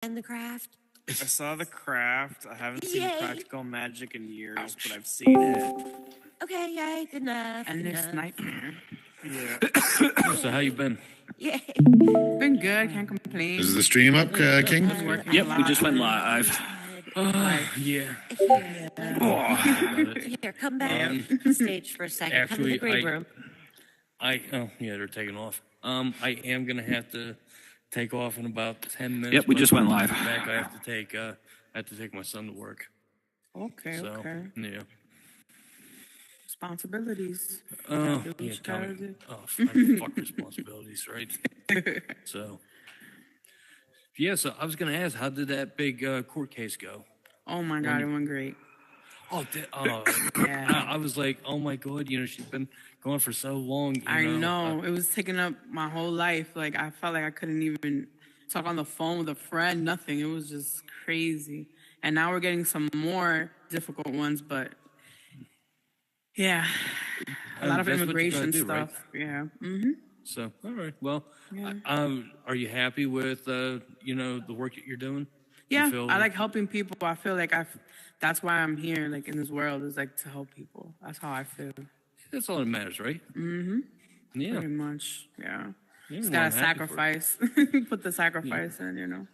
and The Craft? I saw The Craft. I haven't seen Yay. Practical Magic in years, but I've seen it. Okay, yay, good enough. And good this enough. nightmare. Yeah. So how you been? Yay. Been good, can't complain. Is the stream up, King? Working Yep, a we lot. just went live. Yeah. Here, come back on the stage for a second. Come to the Actually, green room. they're taking off. I am gonna have to take off in about 10 minutes. Yep, we just went live. Back, I have to take my son to work. Okay, So okay. yeah. Responsibilities. Oh, do yeah, what you tell gotta me. do. Oh, fuck responsibilities, right? So, yeah. So I was gonna ask, how did that big court case go? Oh my God, it went great. Oh, Yeah. I was like, oh my God, she's been going for so long. I know. It was taking up my whole life. Like, I felt like I couldn't even talk on the phone with a friend, nothing. It was just crazy. And now we're getting some more difficult ones, but yeah. A lot of that's what you immigration gotta do, stuff. right? Yeah. Mm-hmm. So, all right. Well, Yeah. are you happy with the work that you're doing? Yeah, You feel I like helping people. I feel like that's why I'm here, like, in this world, is like to help people. That's how I feel. That's all that matters, right? Mm-hmm. Yeah. Pretty much. Yeah. Yeah, Just well, gotta I'm happy for it. sacrifice. Put the sacrifice in.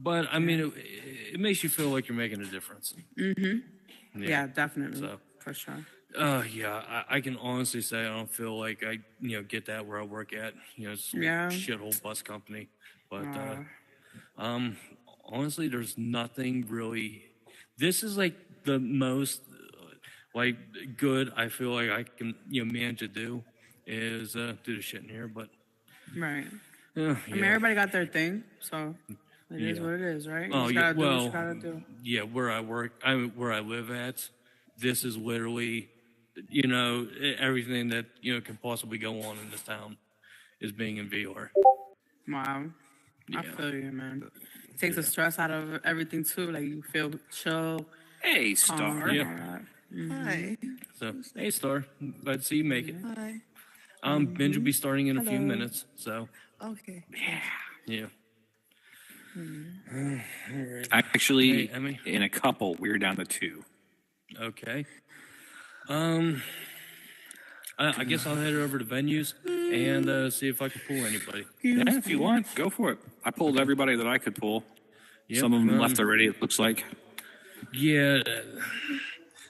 But I mean, it makes you feel like you're making a difference. Mm-hmm. Yeah, definitely. So. For sure. Yeah, I can honestly say I don't feel like I, get that where I work at. It's a Yeah. shithole bus company. But honestly, there's nothing really. This is like the most good I feel like I can manage to do is do the shit in here. But Right. yeah. I mean, everybody got their thing, so it is Yeah. what it is, right? Oh, You just yeah, gotta do what well, you gotta do. Yeah, where I work, where I live at, this is literally, everything that can possibly go on in this town is being in VR. Wow. I Yeah. feel you, man. It takes the stress out of everything, too. Like, you feel chill. Hey, calm, Star. and Yeah. all that. Hi. So, hey, Star, glad to see you make it. Hi. Binge will be starting in a few minutes. So, Okay. yeah. Actually, Hey, Emmy. in a couple, we're down to 2. Okay. I guess I'll head over to venues and see if I can pull anybody. Yeah, if you want, go for it. I pulled everybody that I could pull. Yep, Some of them left already, it looks like. Yeah.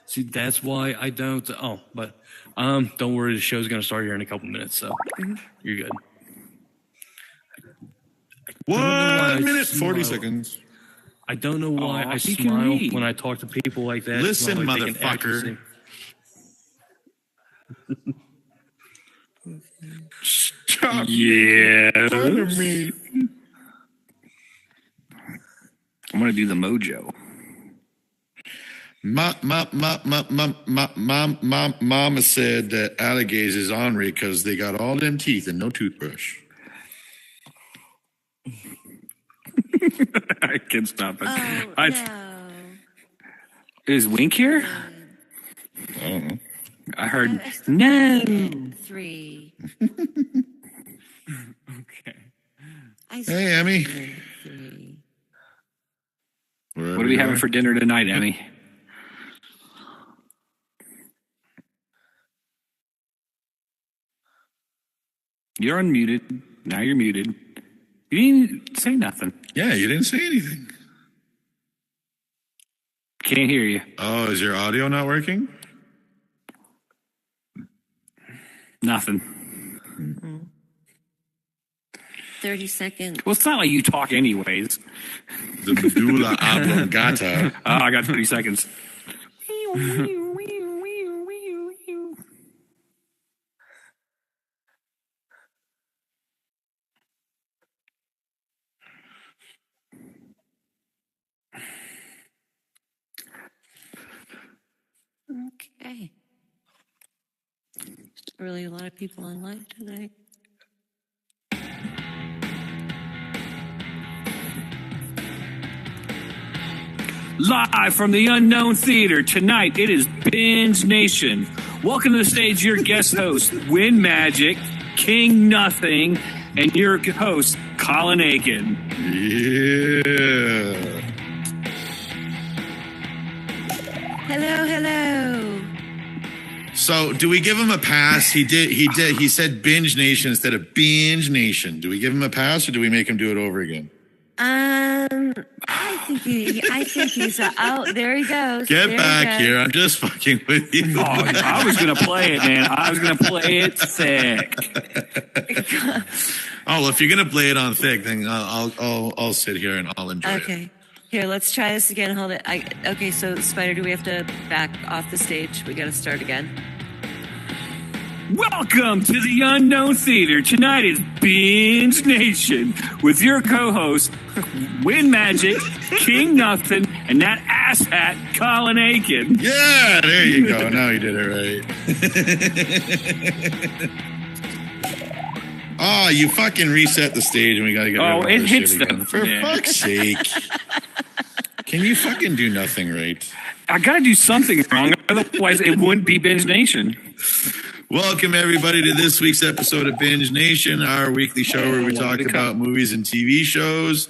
See, that's why I don't. Oh, but don't worry, the show's gonna start here in a couple minutes, so you're good. 1 minute, 40 smile. seconds. I don't know why Aw, I he can smile read. when I talk to people like that. It's Listen, not like they can motherfucker. actually Stop Yeah. bothering me. I'm going to do the mojo. Mama said that alligators is ornery because they got all them teeth and no toothbrush. I can't stop it. Oh, I- no. Is Wink here? I don't know. I heard, no. 3. Okay. Hey, Emmy. 3. What are we having for dinner tonight, Emmy? You're unmuted. Now you're muted. You didn't say nothing. Yeah, you didn't say anything. Can't hear you. Oh, is your audio not working? Nothing. 30 seconds. Well, it's not like you talk anyways. The medulla oblongata. Oh, I got 30 seconds. Okay. Really a lot of people online tonight. Live from the Unknown Theater tonight, it is Binge Nation. Welcome to the stage, your guest host, Win Magic, King Nothing, and your host, Colin Aiken. Yeah. Hello. So, do we give him a pass? He said Binge Nation instead of Binge Nation. Do we give him a pass or do we make him do it over again? I think he's out. There he goes. Get back here. I'm just fucking with you. Oh, I was going to play it, man. I was going to play it thick. Oh, well, if you're going to play it on thick, then I'll sit here and I'll enjoy it. Okay. Here, let's try this again. Hold it. Okay, so Spider, do we have to back off the stage? We got to start again. Welcome to the Unknown Theater. Tonight is Binge Nation with your co-hosts, Win Magic, King Nothing, and that asshat, Colin Aiken. Yeah, there you go. Now you did it right. Oh, you fucking reset the stage and we got to get rid of all it this hits shit again. them. For Yeah. fuck's sake. Can you fucking do nothing right? I got to do something wrong, otherwise it wouldn't be Binge Nation. Welcome, everybody, to this week's episode of Binge Nation, our weekly show where we talk about movies and TV shows.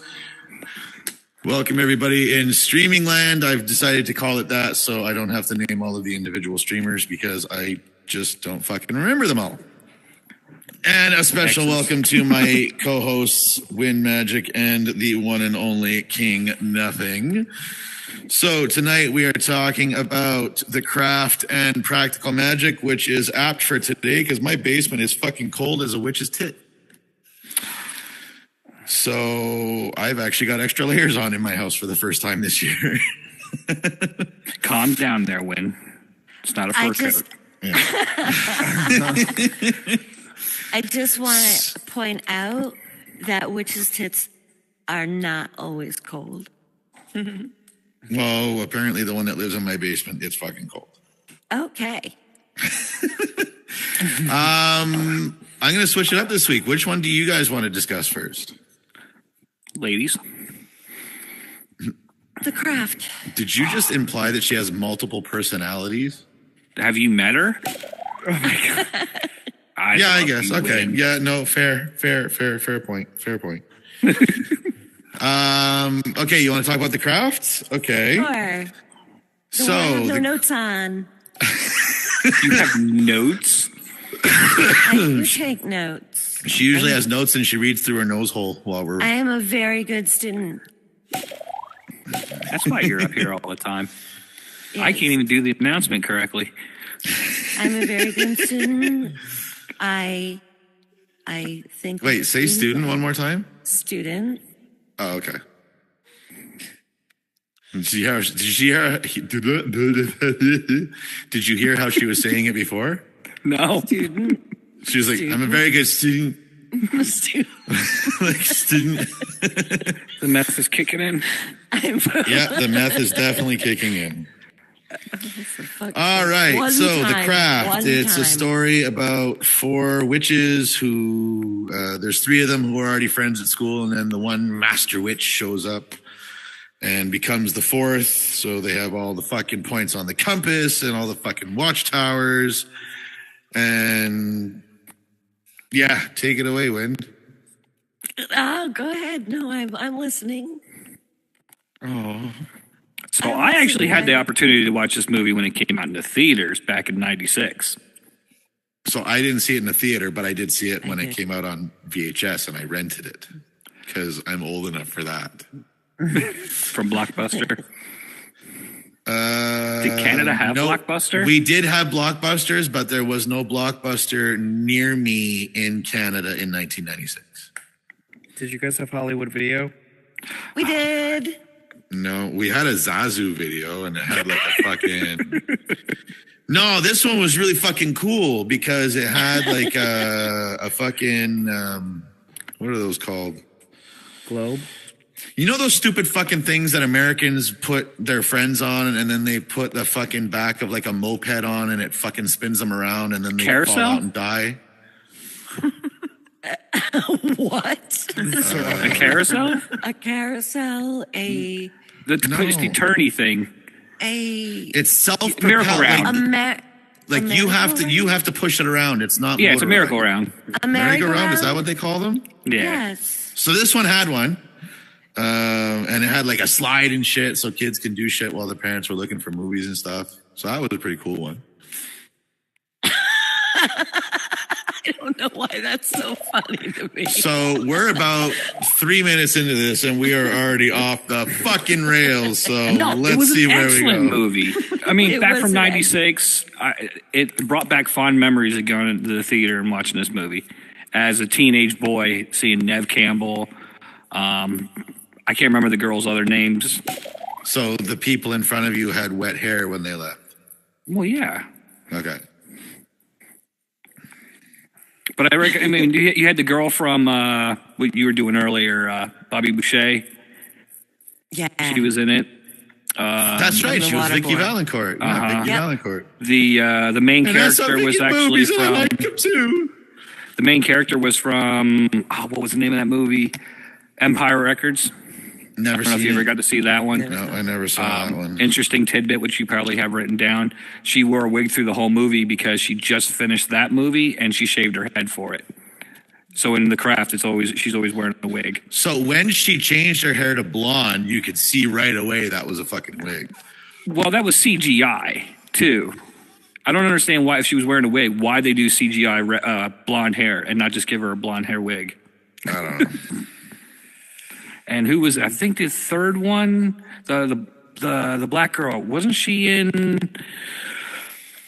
Welcome, everybody, in streaming land. I've decided to call it that so I don't have to name all of the individual streamers because I just don't fucking remember them all. And a special welcome to my co-hosts, Win Magic and the one and only King Nothing. So tonight we are talking about The Craft and Practical Magic, which is apt for today because my basement is fucking cold as a witch's tit. So I've actually got extra layers on in my house for the first time this year. Calm down there, Win. It's not a fur coat. I just want to point out that witches' tits are not always cold. Well, apparently the one that lives in my basement, it's fucking cold. Okay. I'm going to switch it up this week. Which one do you guys want to discuss first? Ladies. The Craft. Did you just imply that she has multiple personalities? Have you met her? Oh my God. I guess. Okay. Win. Yeah, no, fair point. Okay, you want to talk about The Craft? Okay. Sure. So, I have no notes on. You have notes? I do take notes. She usually has notes and she reads through her nose hole while we're... I am a very good student. That's why you're up here all the time. Yes. I can't even do the announcement correctly. I'm a very good student. I think... Wait, say student one more time? Student. Oh, okay. Did you hear how she was saying it before? No. Student. She was like, I'm a very good student. Student. Like, student. The meth is kicking in. Yeah, the meth is definitely kicking in. All right, so The Craft. It's a story about four witches who, there's three of them who are already friends at school, and then the one master witch shows up and becomes the fourth. So they have all the fucking points on the compass and all the fucking watchtowers. And yeah, take it away, Win. Oh, go ahead. No, I'm listening. Oh. So I actually had the opportunity to watch this movie when it came out in the theaters back in '96. So I didn't see it in the theater, but I did see it when it came out on VHS, and I rented it because I'm old enough for that. From Blockbuster. Did Canada have Blockbuster? We did have Blockbusters, but there was no Blockbuster near me in Canada in 1996. Did you guys have Hollywood Video? We did. No, we had a Zazu video, and it had like a fucking... No, this one was really fucking cool because it had like a fucking... what are those called? Globe? You know those stupid fucking things that Americans put their friends on, and then they put the fucking back of like a moped on, and it fucking spins them around, and then they Carousel? fall out and die? What? A carousel? A carousel, The twisty turny thing. It's self-propelled. Miracle round. Like you have to push it around. It's not. Yeah, it's a motorized. miracle round. A Merry-go-round, is that what they call them? Yeah. Yes. So this one had one, And it had like a slide and shit, so kids can do shit while the parents were looking for movies and stuff. So that was a pretty cool one. I don't know why that's so funny to me. So we're about 3 minutes into this, and we are already off the fucking rails. So No, let's it was see an where we excellent go. movie. I mean, It back was from an '96, it brought back fond memories of going to the theater and watching this movie. As a teenage boy, seeing Nev Campbell, I can't remember the girls' other names. So the people in front of you had wet hair when they left. Well, yeah, Okay. but I mean, you had the girl from what you were doing earlier, Bobby Boucher. Yeah. She was in it. That's right. the She was water Vicky boy. Valancourt. Yeah, Uh-huh. Vicky Yep. Valancourt. The main And that's character how was Vicky actually movies, and I from. like him too. The main character was from what was the name of that movie? Empire Records. I Never don't know if you seen ever it. got to see that one. No, I never saw that one. Interesting tidbit, which you probably have written down. She wore a wig through the whole movie because she just finished that movie and she shaved her head for it. So in The Craft, she's always wearing a wig. So when she changed her hair to blonde, you could see right away that was a fucking wig. Well, that was CGI too. I don't understand why, if she was wearing a wig, why they do CGI blonde hair and not just give her a blonde hair wig. I don't know. And who was, I think, the third one, the black girl, wasn't she in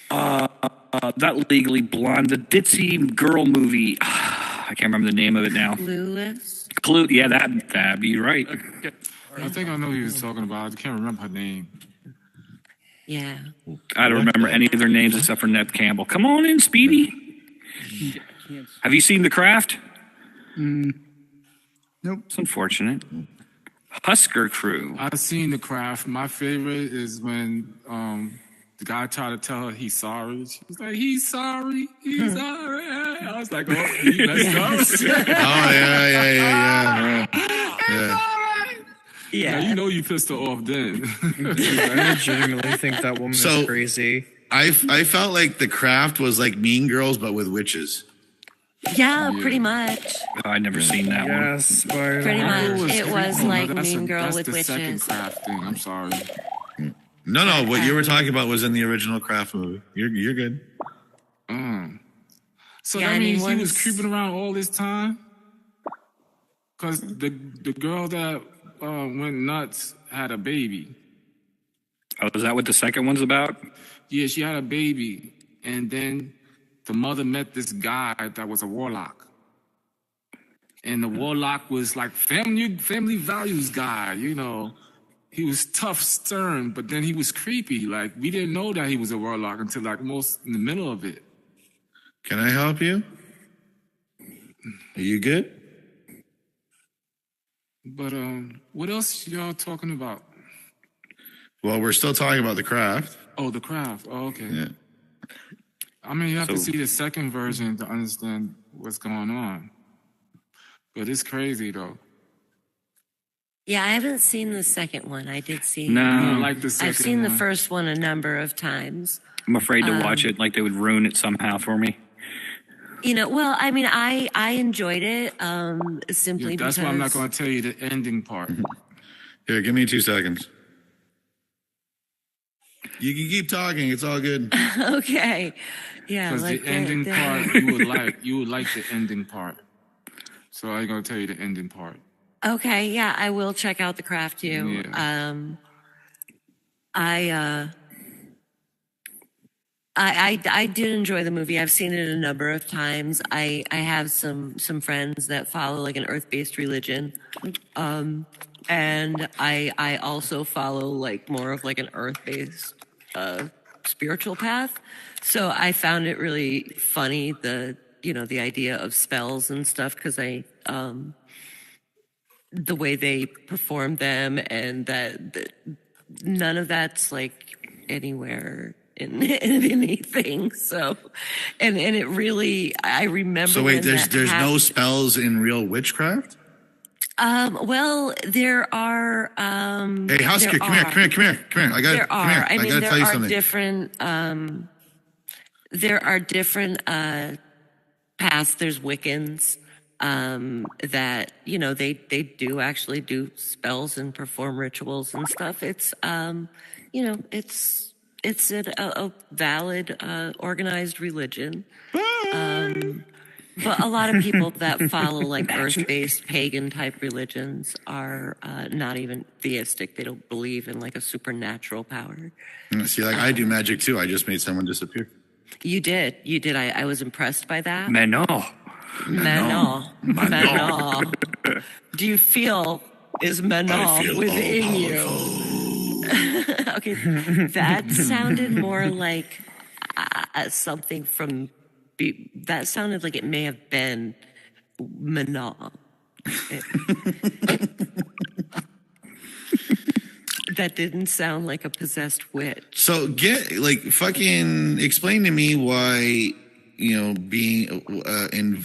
that Legally Blonde, the ditzy girl movie? I can't remember the name of it now. Clueless. Clue, yeah, that'd be right. I think I know who he was talking about. I can't remember her name. Yeah. I don't remember any of their names except for Nev Campbell. Come on in, Speedy. Have you seen The Craft? Nope. It's unfortunate. Husker Crew. I've seen The Craft. My favorite is when the guy tried to tell her he's sorry. She was like, he's sorry. He's sorry. I was like, oh, he messed up. Oh, yeah. Yeah, you know you pissed her off then. I legitimately think that woman So- is crazy. I felt like The Craft was like Mean Girls, but with witches. Yeah, pretty much. Oh, I'd never seen that one. Yes, but Pretty much. It was Oh, no, like that's Mean Girl that's with the second witches. Craft thing. I'm sorry. No, what you were talking about was in the original Craft movie. You're good. So Yeah, that I mean, means he was once- creeping around all this time? Because the girl that went nuts had a baby. Oh, is that what the second one's about? Yeah, she had a baby. And then the mother met this guy that was a warlock. And the warlock was like family values guy, you know. He was tough, stern, but then he was creepy. Like, we didn't know that he was a warlock until like most in the middle of it. Can I help you? Are you good? But what else y'all talking about? Well, we're still talking about The Craft. Oh, The Craft. Oh, okay. Yeah. I mean, you have to So- see the second version to understand what's going on. But it's crazy, though. Yeah, I haven't seen the second one. I did see. I No, don't like the second I've seen the one. first one a number of times. I'm afraid to watch it. Like they would ruin it somehow for me. You know, well, I mean, I enjoyed it simply Yeah, that's because. why I'm not going to tell you the ending part. Here, give me 2 seconds. You can keep talking. It's all good. Okay. Yeah. Because Like the ending part, you would like the ending part. So I'm going to tell you the ending part. Okay. Yeah, I will check out The Craft too. Yeah. I did enjoy the movie. I've seen it a number of times. I have some friends that follow like an earth-based religion. And I also follow like more of like an earth-based spiritual path. So I found it really funny, the idea of spells and stuff, because the way they perform them, and that none of that's like anywhere in anything. So, and it really, I remember. So wait, when there's that no spells in real witchcraft? Well, there are. Hey, Husker, there come here. I got There come here. are. I mean, gotta there tell you are something. different. There are different paths. There's Wiccans. that, you know, they do actually do spells and perform rituals and stuff. It's, you know, it's a valid, organized religion. But a lot of people that follow like earth-based pagan type religions are not even theistic. They don't believe in like a supernatural power. See, like I do magic too. I just made someone disappear. You did. I was impressed by that. Mano. Manon. Do you feel is Manon within you? Okay, that sounded more like something from. That sounded like it may have been Manon. That didn't sound like a possessed witch. So fucking explain to me why, you know, being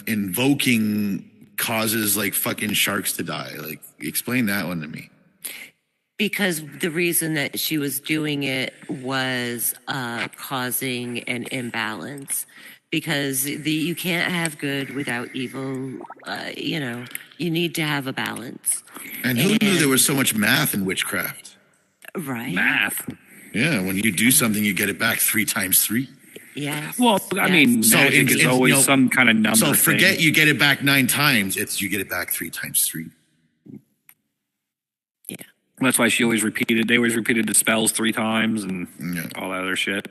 invoking causes like fucking sharks to die. Like explain that one to me. Because the reason that she was doing it was causing an imbalance. Because you can't have good without evil. You know, you need to have a balance. And who knew there was so much math in witchcraft? Right. Math. Yeah, when you do something, you get it back 3 times 3. Yes. Well, I mean, So magic is always you know, some kind of number. So forget thing. you get it back 9 times. It's you get it back 3 times 3. Yeah. That's why she always repeated. They always repeated the spells 3 times and all that other shit.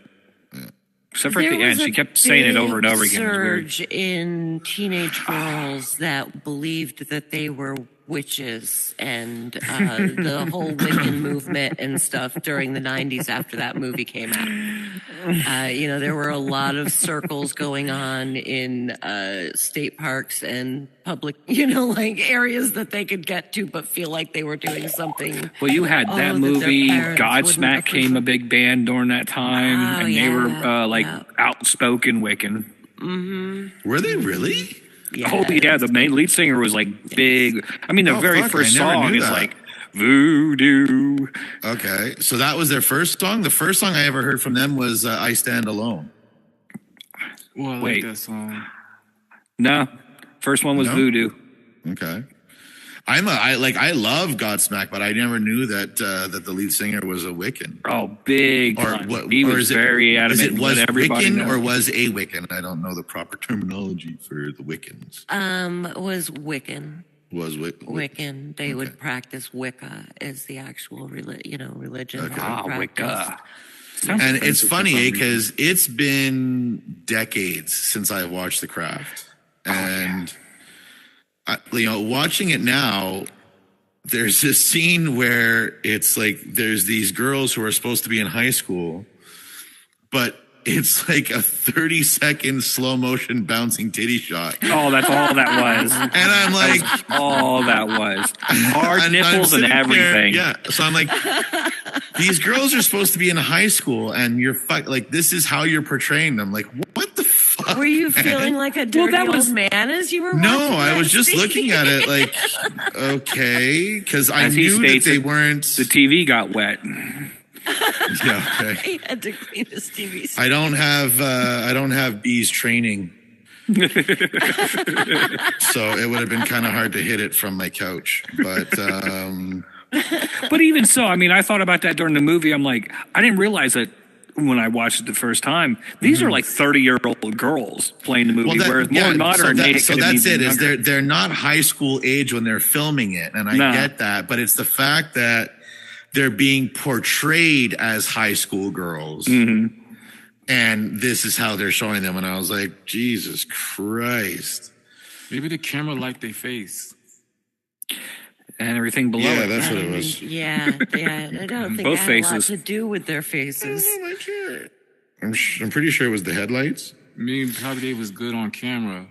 Except for at the end, she kept saying it over and over again. It was weird. Surge in teenage girls that believed that they were witches, and the whole Wiccan movement and stuff during the 90s after that movie came out. You know, there were a lot of circles going on in state parks and public, you know, like areas that they could get to but feel like they were doing something. Well, you had that their movie, parents Godsmack wouldn't came a big band during that time, and they were outspoken Wiccan. Were they really? Yeah. Oh yeah, the main lead singer was like big. I mean, the very first I never song knew is that. like voodoo. Okay, so that was their first song. The first song I ever heard from them was "I Stand Alone." Well, I Wait. like that song. No, first one was No? voodoo. Okay, I love Godsmack, but I never knew that that the lead singer was a Wiccan. Oh, big. Or time. what? He or was is it, very adamant. Is it was let everybody Wiccan know. or was a Wiccan? I don't know the proper terminology for the Wiccans. Was Wiccan. Was Wiccan. They would practice Wicca as the actual religion. Okay. that they Wicca. practiced. Sounds And it's offensive for funny some reason. because it's been decades since I watched The Craft, and you know, watching it now, there's this scene where it's like there's these girls who are supposed to be in high school, but it's like a 30-second slow motion bouncing titty shot, Oh, that's all that was. and I'm like, All that was. Hard I'm nipples and sitting there, everything. yeah. So I'm like, these girls are supposed to be in high school, and you're like, this is how you're portraying them. Like, what the fuck? Were you man? feeling like a dirty that was- old man as you were No, watching I that was just scene? looking at it like, okay, because I As he knew that states, they weren't. The TV got wet. Yeah, okay. He had to clean his TV set. I don't have bees training, so it would have been kind of hard to hit it from my couch. But But even so, I mean, I thought about that during the movie. I'm like, I didn't realize that when I watched it the first time. These are like 30-year-old girls playing the movie, whereas more modern. So that's it. Is they're not high school age when they're filming it, and I get that. But it's the fact that they're being portrayed as high school girls. And this is how they're showing them. And I was like, Jesus Christ. Maybe the camera liked their face. and everything below Yeah, it. that's what it was. Yeah. I don't think Both that had a lot faces. to do with their faces. I'm pretty sure it was the headlights. Maybe probably they was good on camera.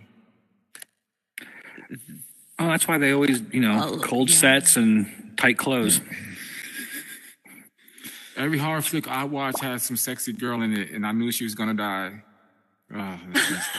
Oh, that's why they always, cold yeah. sets and tight clothes. Every horror flick I watched had some sexy girl in it, and I knew she was gonna die. Oh, that's messed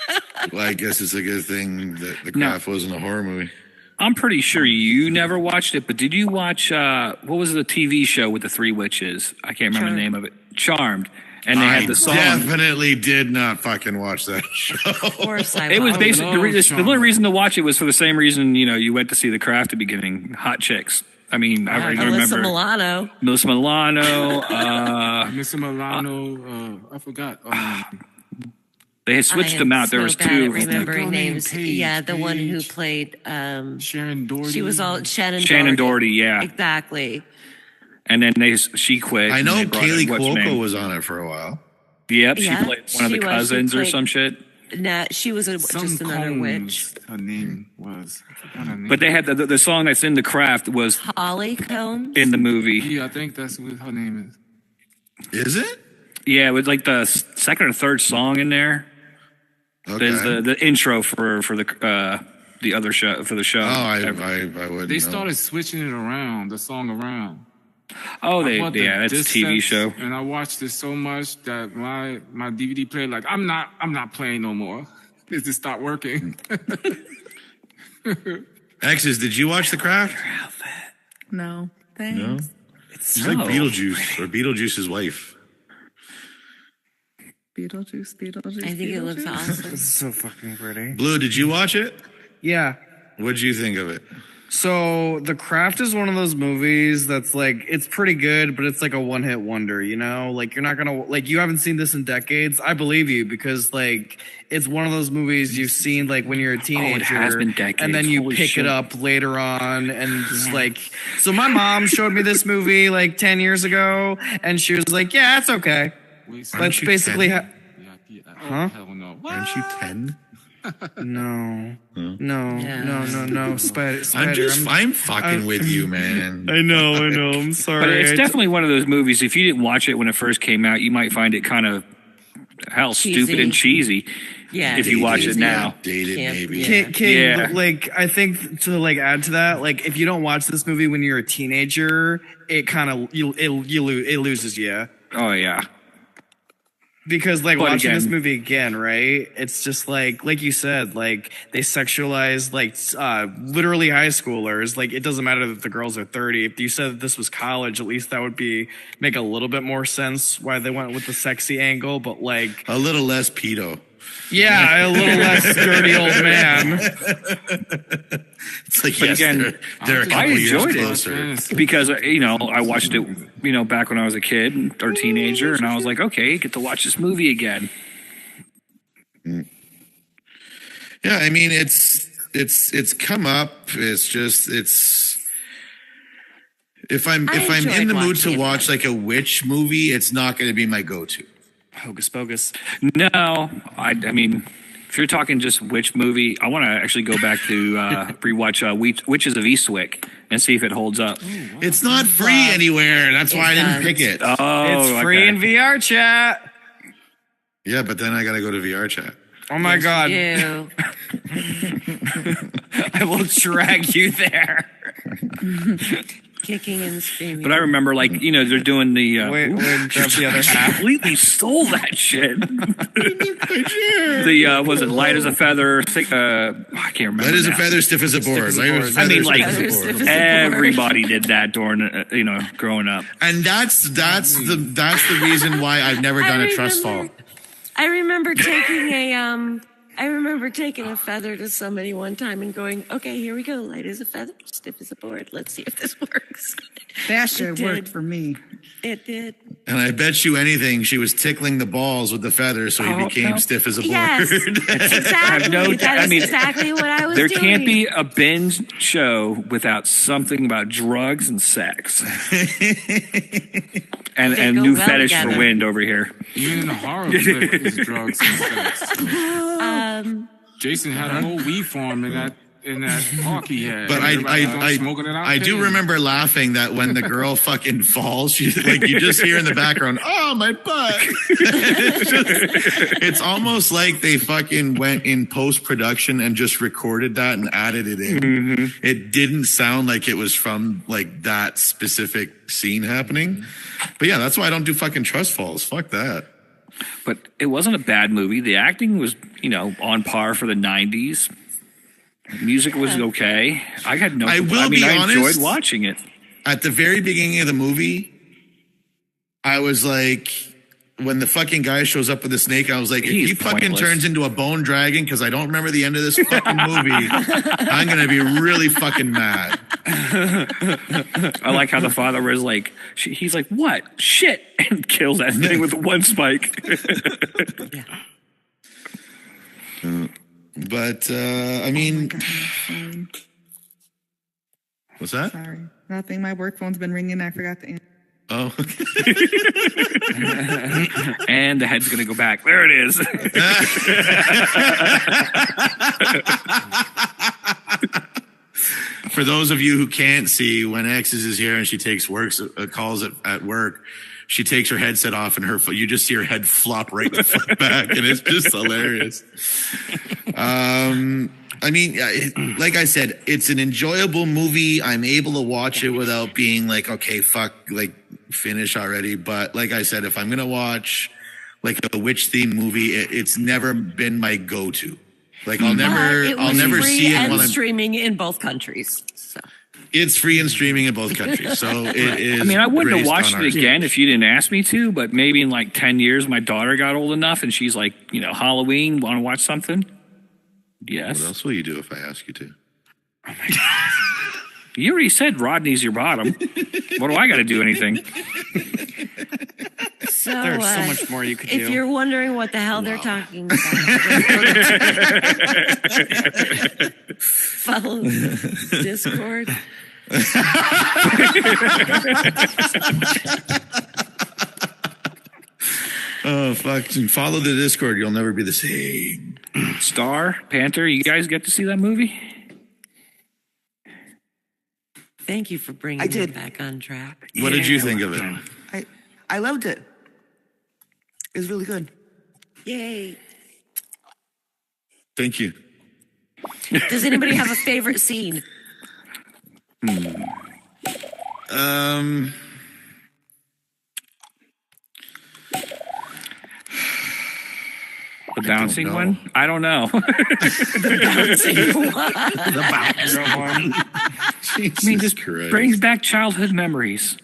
up. Well, I guess it's a good thing that The No. Craft wasn't a horror movie. I'm pretty sure you never watched it, but did you watch, what was the TV show with the 3 witches? I can't remember the name of it. Charmed. and they I had the song. definitely did not fucking watch that show. Of course, I It was will. basically the Sean. only reason to watch it was for the same reason you went to see The Craft at the beginning. Hot chicks. I mean, I Alyssa remember Milano. Melissa Milano. Mr. Milano, I forgot. They had switched them out. There was so bad at two. remembering girl named names. Paige? Yeah, the one who Paige? played. Sharon Doherty. She was all Shannon. Shannon Doherty, yeah. Exactly. And then she quit. I and know they brought in Kaylee what's her Cuoco name? was on it for a while. Yep, she Yeah, played one of the she was. She cousins or played- some shit. Nah, she was just another Combs, witch. Her name was. I forgot her name. But they had the song that's in The Craft was Holly Combs. in the movie. Yeah, I think that's what her name is. Is it? Yeah, it was like the second or third song in there. Okay. There's the intro for the other show for the show. Oh, I wouldn't They know. started switching it around, the song around. Oh, I bought the that's a disc TV sets, show. and I watched it so much that my DVD player, like, I'm not playing no more. It just stopped working. Exes, did you watch The Craft? No, thanks. It's like Beetlejuice or Beetlejuice's wife. Beetlejuice. I think it looks awesome. It's so fucking pretty. Blue, did you watch it? Yeah. What'd you think of it? So The Craft is one of those movies that's like, it's pretty good, but it's like a one-hit wonder, you know? Like, you're not gonna, like, you haven't seen this in decades. I believe you, because like, it's one of those movies you've seen like when you're a teenager. has been decades. And then you Holy pick shit. it up later on and just like, so my mom showed me this movie like 10 years ago and she was like, yeah, it's okay. Wait, That's you basically 10? yeah. Huh? Hell no. Aren't you 10? No. Spider, I'm fucking with you, man. I know. I'm sorry. But it's definitely one of those movies. If you didn't watch it when it first came out, you might find it kind of stupid and cheesy. Yeah. If you watch it now. Dated, Can't- maybe. yeah. King, Yeah. like I think to like add to that, like if you don't watch this movie when you're a teenager, it kind of it loses you Oh yeah. because like But watching this again- movie again, right? It's just like you said, like they sexualize like literally high schoolers. Like it doesn't matter that the girls are 30. If you said that this was college, at least that would make a little bit more sense why they went with the sexy angle. But like, A little less pedo. yeah, a little less dirty old man. It's like, But yes, again, they're a I couple years enjoyed it. closer. Because I watched it back when I was a kid or teenager, and I was like, okay, get to watch this movie again. Yeah, I mean it's come up. It's just if I'm enjoyed in the mood watching to it, watch like a witch movie, it's not going to be my go-to. Hocus pocus. No, I mean, if you're talking just witch movie, I want to actually go back to rewatch Witches of Eastwick and see if it holds up. It's not free anywhere. That's why I didn't pick it. Oh, It's free okay. in VR chat. Yeah, but then I got to go to VR chat. Oh my god. Ew. I will drag you there. Kicking and screaming. But I remember, they're doing the. Wait, grab the other half. Completely stole that shit. Was it light as a feather? I can't remember. Light as a now. feather, stiff as a board. Light as a feather, I mean, like stiff as a board. everybody did that during, growing up. And that's the reason why I've never done a trust fall. I remember taking a feather to somebody one time and going, okay, here we go. Light as a feather, stiff as a board. Let's see if this works. That shit It worked did. for me. It did. And I bet you anything, she was tickling the balls with the feather, so he became no. stiff as a board. Yes, exactly. no doubt. That is I mean, exactly what I was There doing. can't be a binge show without something about drugs and sex. and They go new well fetish together. for wind over here. Even in a horror flick, is drugs and sex. Jason had a whole weed farm in that park he had. But Everybody was smoking it out I do there. remember laughing that when the girl fucking falls, she's like, you just hear in the background, oh, my butt. It's almost like they fucking went in post-production and just recorded that and added it in. Mm-hmm. It didn't sound like it was from like that specific scene happening. But yeah, that's why I don't do fucking trust falls. Fuck that. But it wasn't a bad movie. The acting was, on par for the 90s. Music was okay. I had no. I will be I honest. enjoyed watching it. At the very beginning of the movie, I was like, when the fucking guy shows up with the snake, I was like, if He's he fucking pointless. turns into a bone dragon, because I don't remember the end of this fucking movie, I'm gonna be really fucking mad. I like how the father was like, he's like, what? Shit. And kills that thing with one spike. But I mean, Sorry. what's that? Sorry. Nothing. My work phone's been ringing. I forgot to answer. Oh, And the head's going to go back. There it is. for those of you who can't see, when X's is here and she takes calls at work, she takes her headset off and you just see her head flop right the fuck back, and it's just hilarious. I mean, like I said, it's an enjoyable movie. I'm able to watch it without being like, okay, fuck, like finish already. But like I said, if I'm gonna watch like a witch themed movie, it's never been my go-to. Like I'll never see it and while I'm streaming in both countries. So. It's free and streaming in both countries, so it is. I mean, I wouldn't have graced watched on it ours. again if you didn't ask me to, but maybe in like 10 years, my daughter got old enough and she's like, Halloween, want to watch something? Yes. What else will you do if I ask you to? You already said Rodney's your bottom. What do I got to do anything? So, There's so much more you could if do. you're wondering what the hell they're talking about, follow Discord. Oh, fuck. Follow the Discord. You'll never be the same. Star, Panther, you guys get to see that movie? Thank you for bringing I did. it back on track. What did you think of it? I loved it. It was really good. Yay. Thank you. Does anybody have a favorite scene? The bouncing one? I don't know. Jesus I mean, just Christ. brings back childhood memories.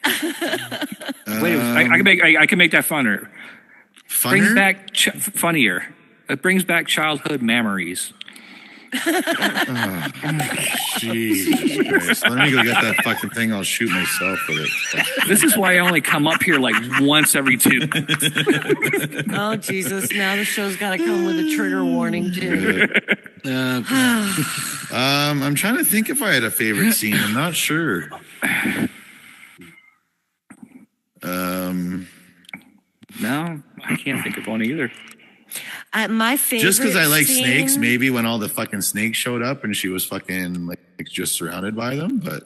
Wait, I can make that funner. Brings Funner? back funnier. It brings back childhood memories. Jesus Christ. Let me go get that fucking thing. I'll shoot myself with it. This is why I only come up here like once every 2. Oh, Jesus. Now the show's got to come with a trigger warning, too. I'm trying to think if I had a favorite scene. I'm not sure. No, I can't think of one either. My favorite Just because I like scene- snakes, maybe when all the fucking snakes showed up and she was fucking like just surrounded by them, but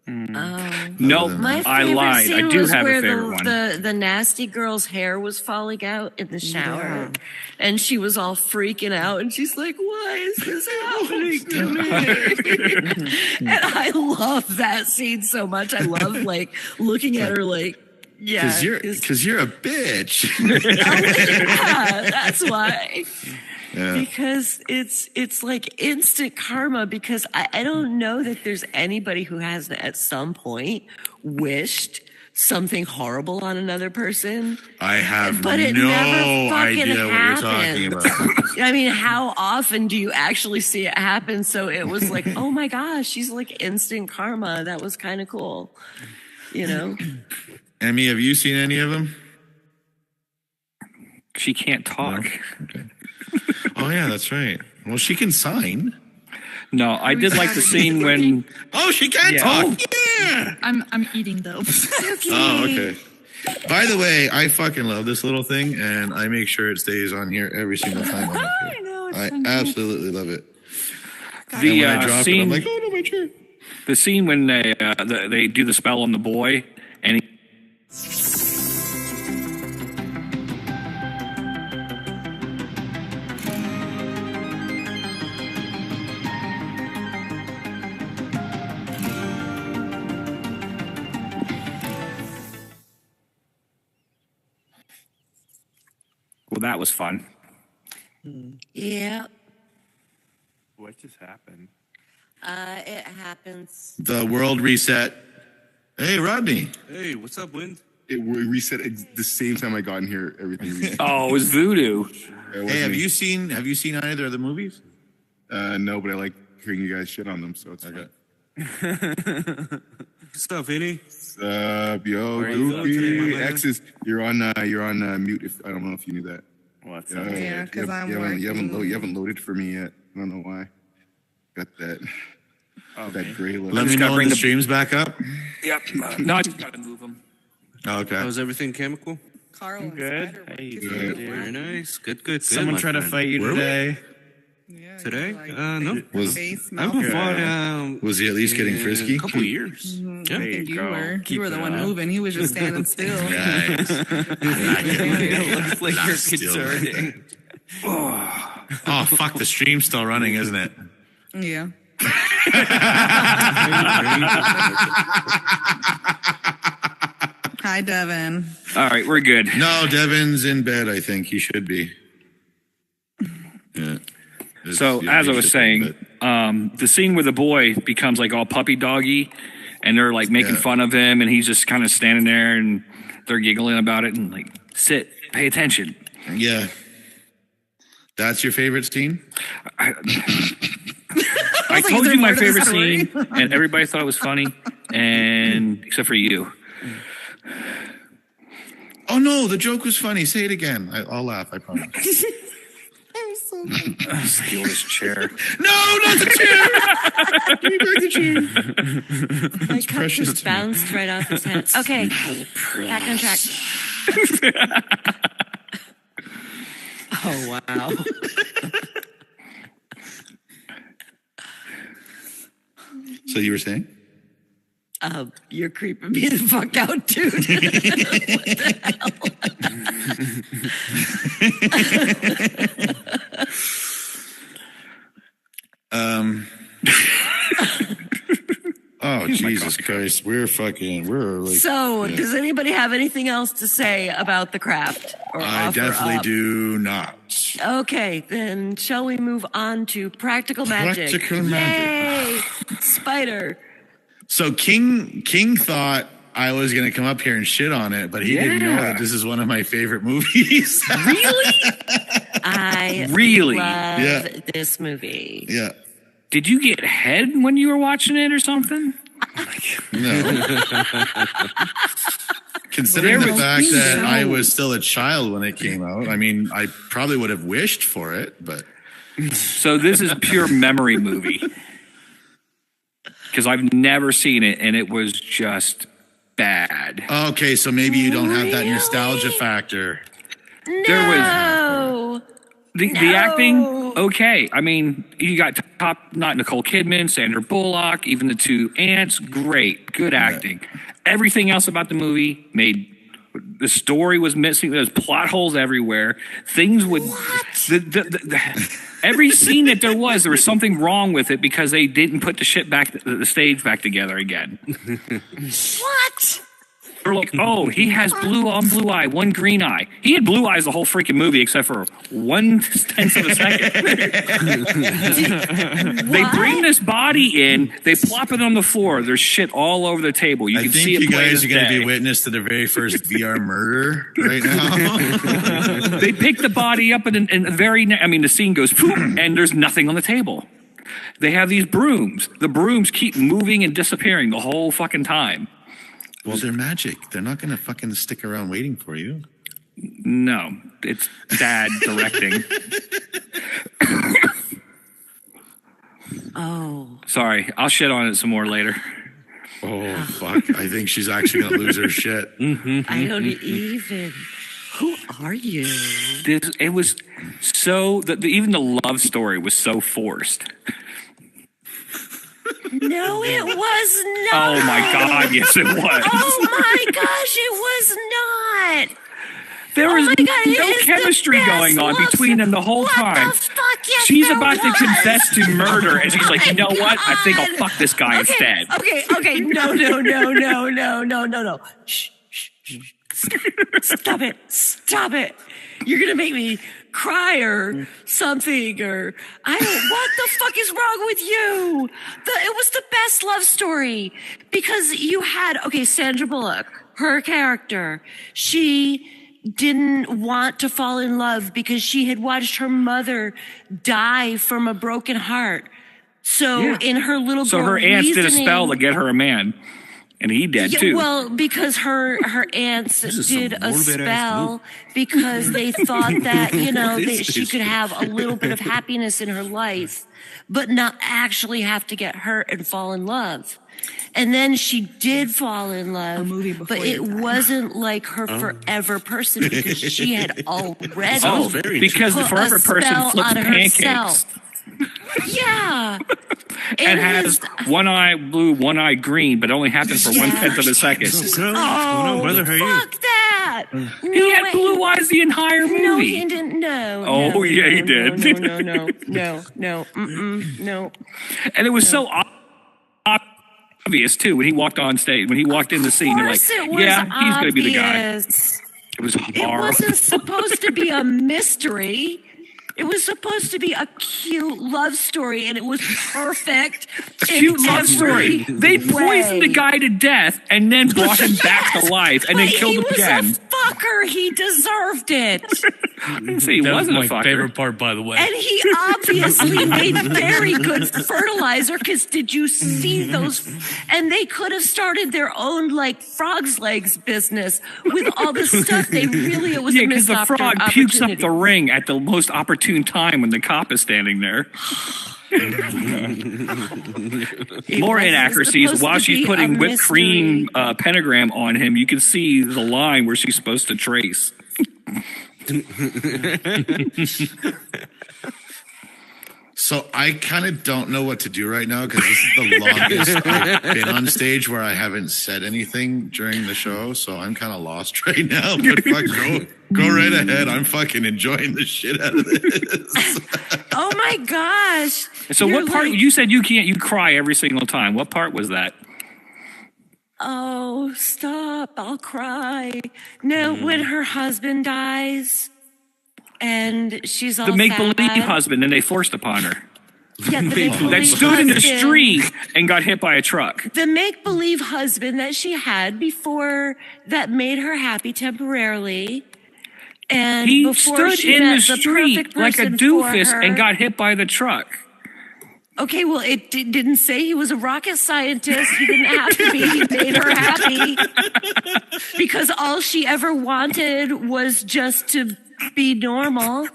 Nope, My I favorite lied. scene I do was have a where favorite one. the nasty girl's hair was falling out in the shower, and she was all freaking out, and she's like, "Why is this happening to me?" And I love that scene so much. I love like looking at her like, yeah, because you're a bitch. yeah, that's why. Yeah. Because it's like instant karma, because I don't know that there's anybody who hasn't at some point wished something horrible on another person. I have But it no never fucking idea what you're talking happens. about. I mean, how often do you actually see it happen? So it was like, oh my gosh, she's like instant karma. That was kind of cool. You know? Emmy, have you seen any of them? She can't talk. Okay. Oh yeah, that's right. Well, she can sign. No, I did like the scene when Oh, she can talk. Yeah. I'm eating though. Oh, okay. By the way, I fucking love this little thing, and I make sure it stays on here every single time. I'm up I here. know. It's I so neat. absolutely love it. the And when I drop it, scene, I'm like, oh no, my chair. the scene when they do the spell on the boy, and he, well, that was fun. Yeah. What just happened? It happens. The world reset. Hey, Rodney. Hey, what's up, Wind? It reset the same time I got in here. Everything reset. Oh, it was voodoo. Hey, have you seen either of the movies? No, but I like hearing you guys shit on them, so it's okay. What's up, Vinny? What's up, yo, Where you up today, my Goofy? man? X's, you're on mute. If I don't know if you knew that. What's up? Yeah, 'cause I'm you haven't working. you haven't loaded for me yet. I don't know why. Got that. That gray look. Let me know when the stream's back up. Yep. No, I just gotta move them. Oh, okay. How's everything chemical? Carl and Good. Spider Hey, Monkey. good. Very nice. Good. Someone my tried to friend. fight you Were we? today. Yeah, Today? like, No. Was face, I mouth. haven't fought. was he at least getting frisky? A couple of years. I Yeah. think you were. Keep You were the it one up. moving. He was just standing still. Nice. It looks like Not you're still. concerning. Oh fuck! The stream's still running, isn't it? Yeah. Hi, Devin. All right, we're good. No, Devin's in bed. I think he should be. Yeah. So Yeah, as he I was should be, saying, the scene where the boy becomes like all puppy doggy, and they're like making Yeah. fun of him, and he's just kind of standing there, and they're giggling about it, and like, sit, pay attention. but- yeah. That's your favorite scene? I like, told is there you my more to the favorite story? scene, and everybody thought it was funny, and except for you. Oh no, the joke was funny. Say it again. I'll laugh. I promise. Steal this chair. No, not the chair. Give me back the chair. My cup precious just to me. bounced right off his hand. Okay, back on track. Oh wow. So you were saying? You're creeping me the fuck out, dude. Oh Jesus Christ! We're like. So, yeah. does anybody have anything else to say about the craft? Or I offer definitely up? do not. Okay, then shall we move on to practical magic? Practical magic. Yay! Spider. So King thought I was going to come up here and shit on it, but he didn't know that this is one of my favorite movies. Really? I Really? love Yeah. this movie. Yeah. Did you get head when you were watching it or something? No. Considering There the was fact that so- I was still a child when it came out, I mean, I probably would have wished for it, but So this is pure memory movie. Because I've never seen it, and it was just bad. okay, so maybe you don't have that Really? nostalgia factor. There was No. the acting, okay. I mean, you got not Nicole Kidman, Sandra Bullock, even the two aunts, great, good acting. Everything else about the movie made the story was missing. There's plot holes everywhere. Things would every scene that there was something wrong with it because they didn't put the shit back, the stage back together again. What? They're like, oh, he has blue eye, one green eye. He had blue eyes the whole freaking movie except for 1/10 of a second. They bring this body in, they plop it on the floor. There's shit all over the table. You I can think see it you plain guys as are going to day. be witness to the very first VR murder right now. They pick the body up and the scene goes poof, and there's nothing on the table. They have these brooms. The brooms keep moving and disappearing the whole fucking time. Well, they're magic. They're not going to fucking stick around waiting for you. No, it's bad directing. Oh. Sorry, I'll shit on it some more later. Oh, fuck. I think she's actually going to lose her shit. I don't even. Who are you? It was so even the love story was so forced. No, it was not. Oh my god, yes it was. Oh my gosh, it was not. There Oh was my God, it no is the chemistry best going on love between them the whole What time. the fuck? Yes, She's there about to was. confess to murder, and she's like, you know what? I think I'll fuck this guy instead. Okay. No. Shh. Stop it. You're gonna make me cry or something, or I don't, what the fuck is wrong with you? It was the best love story because you had, okay, Sandra Bullock, her character, she didn't want to fall in love because she had watched her mother die from a broken heart. So in her little So girl her aunts did a reasoning- spell to get her a man, and he dead too. Well, because her aunts did a spell because they thought that, you know, that she could have a little bit of happiness in her life, but not actually have to get hurt and fall in love. And then she did fall in love, but it wasn't like her forever person because she had already because the put forever a person spell flips on pancakes. herself. Yeah. And has one eye blue, one eye green, but only happens for 1/10 of a second. Oh, brother, how are you? fuck that. He had blue eyes the entire movie. No, he didn't. No. Oh, no, yeah, he no, did. No. And it was so obvious too when he walked on stage. When he walked in the scene, they're like, "Yeah, he's going to be the guy." It was It horrible. wasn't supposed to be a mystery. It was supposed to be a cute love story, and it was perfect. Cute love story. They poisoned the guy to death and then brought him back to life and then killed him again. He was a fucker. He deserved it. I didn't say he That was wasn't my a fucker. favorite part, by the way. And he obviously made very good fertilizer because did you see those? And they could have started their own like frog's legs business with all the stuff. They really, it was Yeah, a because missed the frog pukes up opportunity. the ring at the most opportune time when the cop is standing there. More wasn't inaccuracies. supposed While to she's be putting a whipped cream mystery. pentagram on him, you can see the line where she's supposed to trace. So I kind of don't know what to do right now because this is the longest I've been on stage where I haven't said anything during the show. So I'm kind of lost right now. But fuck, go right ahead. I'm fucking enjoying the shit out of this. Oh my gosh. So You're what part? like, You said you cry every single time. What part was that? oh, stop. I'll cry. No, when her husband dies and she's all The make-believe sad. husband, and they forced upon her. Yeah, the That make-believe stood in the husband. street and got hit by a truck. The make-believe husband that she had before that made her happy temporarily. And He before stood she in met the street perfect like a person for doofus her. and got hit by the truck. Okay, well, it didn't say he was a rocket scientist. He didn't have to be. He made her happy because all she ever wanted was just to be normal.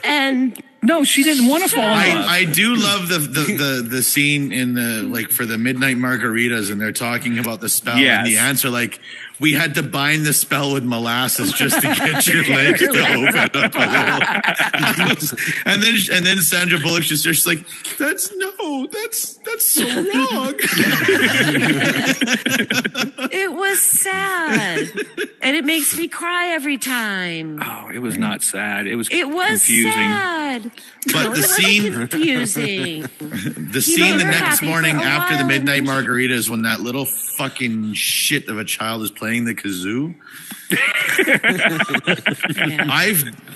And no, she didn't want to fall in love. I do love the scene in the like for the midnight margaritas, and they're talking about the spell and the answer like. We had to bind the spell with molasses just to get your legs to open up a little. and then Sandra Bullock's just there. She's like, that's so wrong. it was sad. And it makes me cry every time. Oh, it was not sad. It was confusing. Sad. But no, the scene confusing. The scene the next morning after the midnight margaritas when that little fucking shit of a child is playing the kazoo.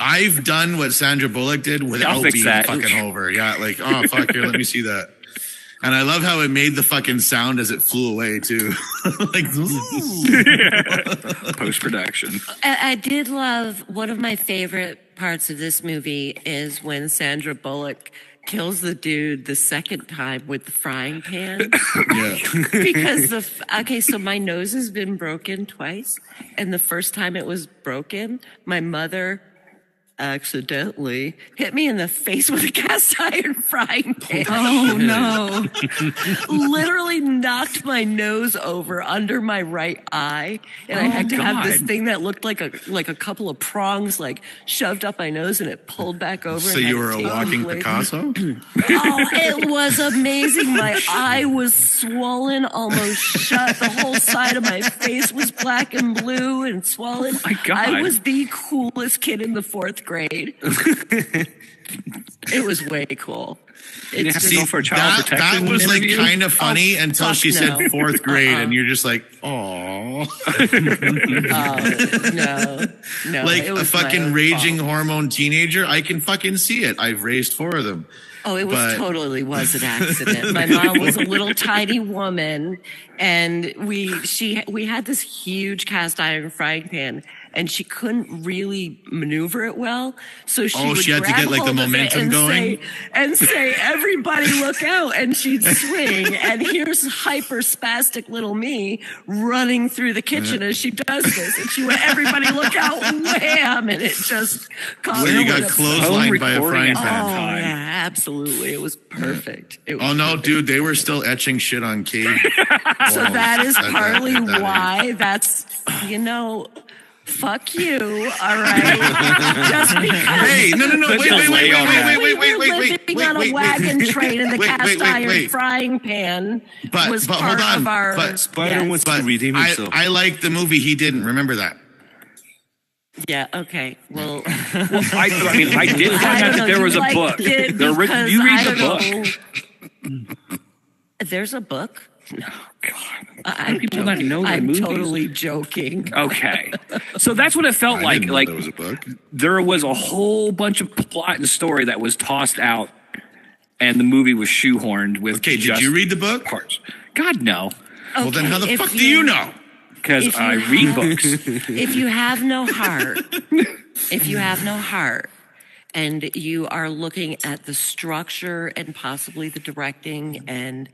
I've done what Sandra Bullock did without being fucking over. Yeah, like, oh fuck, here, let me see that. And I love how it made the fucking sound as it flew away too. Like post-production. I did love one of my favorite parts of this movie is when Sandra Bullock kills the dude the second time with the frying pan. Yeah. Because so my nose has been broken twice, and the first time it was broken, my mother accidentally hit me in the face with a cast iron frying pan. Oh no. Literally knocked my nose over under my right eye, and I had to have this thing that looked like a couple of prongs like shoved up my nose, and it pulled back over. So you were a walking Picasso? Oh, it was amazing. My eye was swollen, almost shut. The whole side of my face was black and blue and swollen. Oh my God. I was the coolest kid in the 4th grade. It was way cool. You didn't have to just- go for a child That protection was like interview? kind of funny until fuck she said no. fourth grade, and you're just like, oh, No, like it a was my fucking own raging fault. hormone teenager. I can fucking see it. I've raised 4 of them. Oh, it was But- totally was an accident. My mom was a little tiny woman, and we had this huge cast iron frying pan, and she couldn't really maneuver it well. So she Oh, would she had to grab get, like, the hold of it momentum and going? say, "Everybody look out!" And she'd swing, and here's hyper spastic little me running through the kitchen as she does this, and she went, "Everybody look out!" Wham! And it just caught So her you got with a- clotheslined by a recording frying at pan. Oh time. yeah, absolutely. It was perfect. It was Oh no, perfect. dude, they were still etching shit on cave. So that is partly at that why that's, fuck you, all right? Just because Hey, no, Let's just lay on that. we were living on a wagon train and the cast iron frying pan was But part hold on. of our... But Spider wants to But redeem himself. I like the movie. He didn't. Remember that. Yeah, okay, well... I mean, I did find I out don't that know, there was you a book. liked it You because read I the don't book. know. There's a book? No. How do people not know their I'm movies? totally joking. Okay, so that's what it felt I like. didn't know Like there was a book. there was a whole bunch of plot and story that was tossed out, and the movie was shoehorned with. Okay, did just you read the book? parts? God no, Well, then how the Okay, fuck if do you know? because If you I have- read books. If you have no heart, and you are looking at the structure and possibly the directing and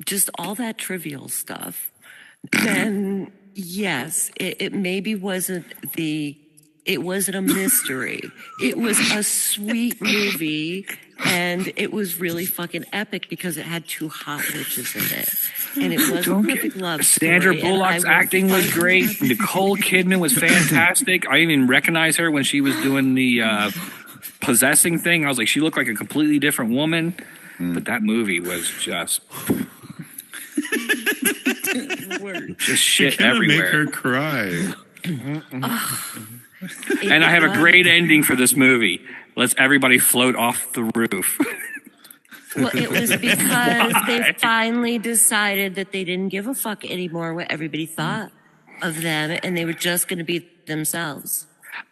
just all that trivial stuff, then yes, it maybe wasn't it wasn't a mystery. It was a sweet movie, and it was really fucking epic because it had 2 hot witches in it. And it was a perfect love story. Sandra and I Bullock's will acting was fucking- great. Nicole Kidman was fantastic. I didn't even recognize her when she was doing the possessing thing. I was like, she looked like a completely different woman. But that movie was just shit Gonna make everywhere. her cry. And I have a great ending for this movie. Let's everybody float off the roof. Well, it was because they finally decided that they didn't give a fuck anymore what everybody thought of them, and they were just going to be themselves.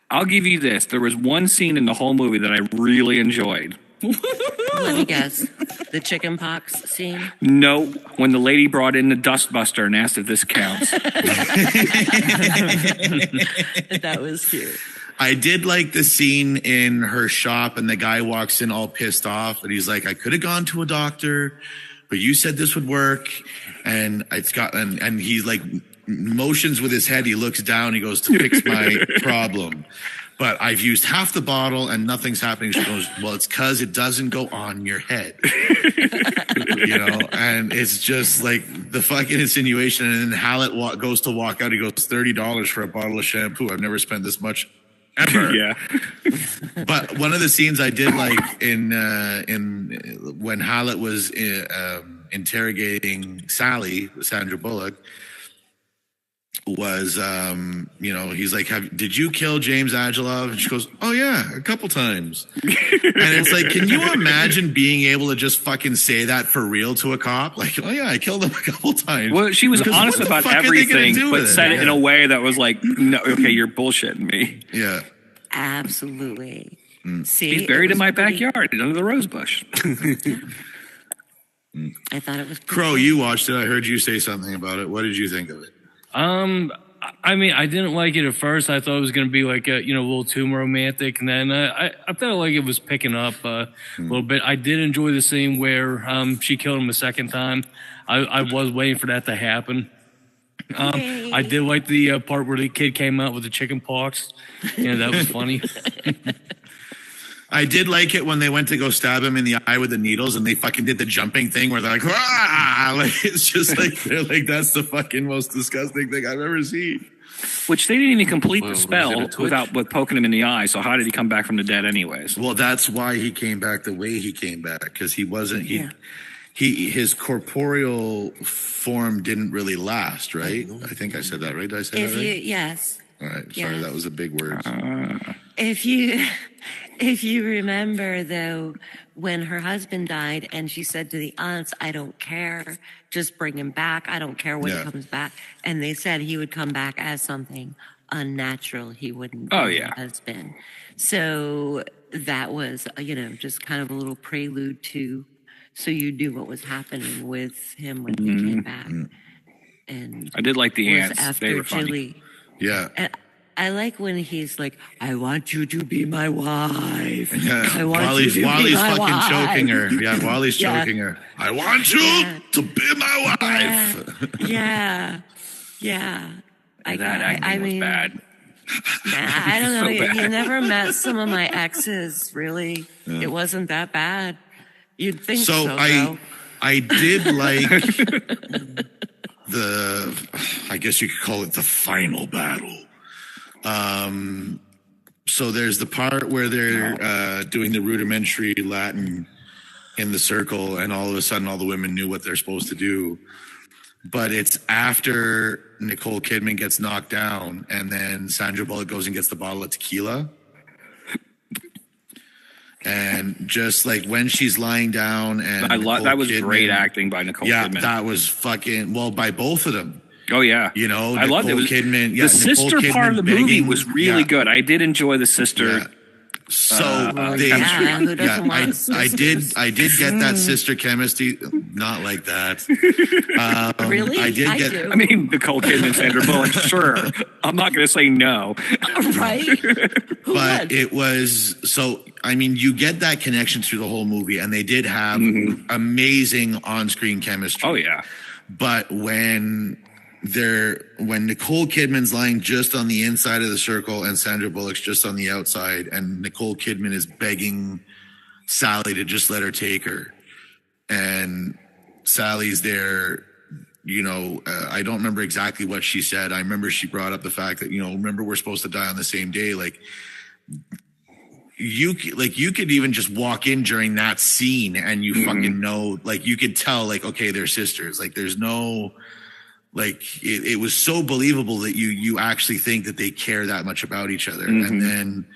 I'll give you this. There was one scene in the whole movie that I really enjoyed. Let me guess. The chicken pox scene? No, when the lady brought in the dustbuster and asked if this counts. That was cute. I did like the scene in her shop, and the guy walks in all pissed off, and he's like, "I could have gone to a doctor, but you said this would work." And it's got, and he like motions with his head. He looks down. He goes, "To fix my problem." But I've used half the bottle and nothing's happening. She goes, "Well, it's because it doesn't go on your head." And it's just like the fucking insinuation. And then Hallett goes to walk out. He goes, $30 for a bottle of shampoo. I've never spent this much ever. Yeah. But one of the scenes I did like in when Hallett was interrogating Sandra Bullock, was he's like, did you kill James Agilov? And she goes, "Oh yeah, a couple times." And it's like, can you imagine being able to just fucking say that for real to a cop? Like, "Oh yeah, I killed him a couple times." Well, she was Because honest what the about fuck are they gonna everything, do but with it? said it in a Yeah. way that was like, no, okay, you're bullshitting me. Yeah. Absolutely. See, He's buried it in my was pretty- backyard under the rose bush. I thought it was pretty Crow, cool. you watched it. I heard you say something about it. What did you think of it? I mean, I didn't like it at first. I thought it was going to be like a little too romantic, and then I felt like it was picking up a little bit. I did enjoy the scene where she killed him a second time. I was waiting for that to happen. I did like the part where the kid came out with the chicken pox. Yeah, that was funny. I did like it when they went to go stab him in the eye with the needles, and they fucking did the jumping thing where they're like, "Ah!" Like, it's just like, they're like, that's the fucking most disgusting thing I've ever seen. Which they didn't even complete Well, the was spell it a twitch? with poking him in the eye. So how did he come back from the dead anyways? Well, that's why he came back the way he came back, because he wasn't, his corporeal form didn't really last, right? I think I said that right. Did I say that right? Yes. All right. Sorry, yeah. that was a big word. If you remember though, when her husband died, and she said to the aunts, "I don't care, just bring him back. I don't care when Yeah. he comes back." And they said he would come back as something unnatural. He wouldn't be Oh, her yeah. husband. So that was, just kind of a little prelude to, so you knew what was happening with him when he came back. And I did like the was ants. They after were funny. Jilly. Yeah. And I like when he's like, "I want you to be my wife. Yeah. I want Wally's you to be my fucking wife." choking her. Yeah, Wally's Yeah. choking her. I want you Yeah. to be my wife. Yeah. Yeah. That acting was bad. I don't know. So You bad. never met some of my exes, really. It wasn't that bad. You'd think so, So though. I did like I guess you could call it the final battle. So there's the part where they're doing the rudimentary Latin in the circle, and all of a sudden all the women knew what they're supposed to do. But it's after Nicole Kidman gets knocked down, and then Sandra Bullock goes and gets the bottle of tequila. And just like when she's lying down, and Nicole that was Kidman- great acting by Nicole Yeah, Kidman. that was by both of them. Oh yeah, You know, I loved it. Nicole Kidman. Yeah, The Nicole sister part of the Kidman movie begging- was really yeah. good. I did enjoy the sister. Yeah. So they, yeah, who doesn't want I sisters? did get that sister chemistry, not like that. Really? I did get. do. I mean, Nicole Kidman, Sandra Bullock. Sure, I'm not going to say no. Right? Who But would? it was so. I mean, you get that connection through the whole movie, and they did have amazing on-screen chemistry. Oh yeah, But when Nicole Kidman's lying just on the inside of the circle and Sandra Bullock's just on the outside, and Nicole Kidman is begging Sally to just let her take her, and Sally's there. I don't remember exactly what she said. I remember she brought up the fact that, remember, we're supposed to die on the same day. Like you could even just walk in during that scene and you fucking know, like you could tell, like, okay, they're sisters. Like there's no, like it was so believable that you actually think that they care that much about each other. And then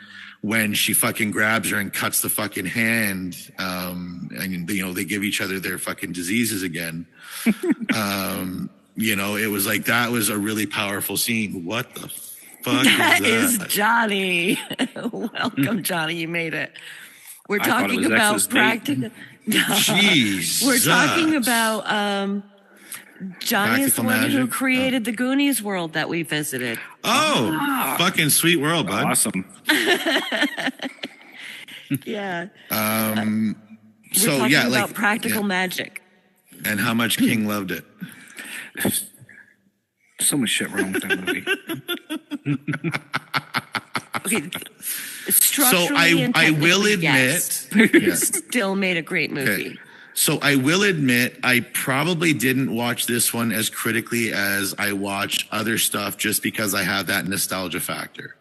when she fucking grabs her and cuts the fucking hand, and they give each other their fucking diseases again. It was like, that was a really powerful scene. What the fuck That is is Johnny. Welcome, Johnny. You made it. We're I thought it talking was about X's date. practical. Jesus. We're talking about Johnny is the Practical one who magic? created the Goonies world that we visited. Oh, fucking sweet world, bud. awesome. Yeah. So We're talking yeah, about like practical yeah. magic. And how much King loved it. So much shit wrong with that movie. Okay. So Structurally and I will technically, admit, yes. yeah. Still made a great movie. Okay. So I will admit, I probably didn't watch this one as critically as I watch other stuff, just because I have that nostalgia factor.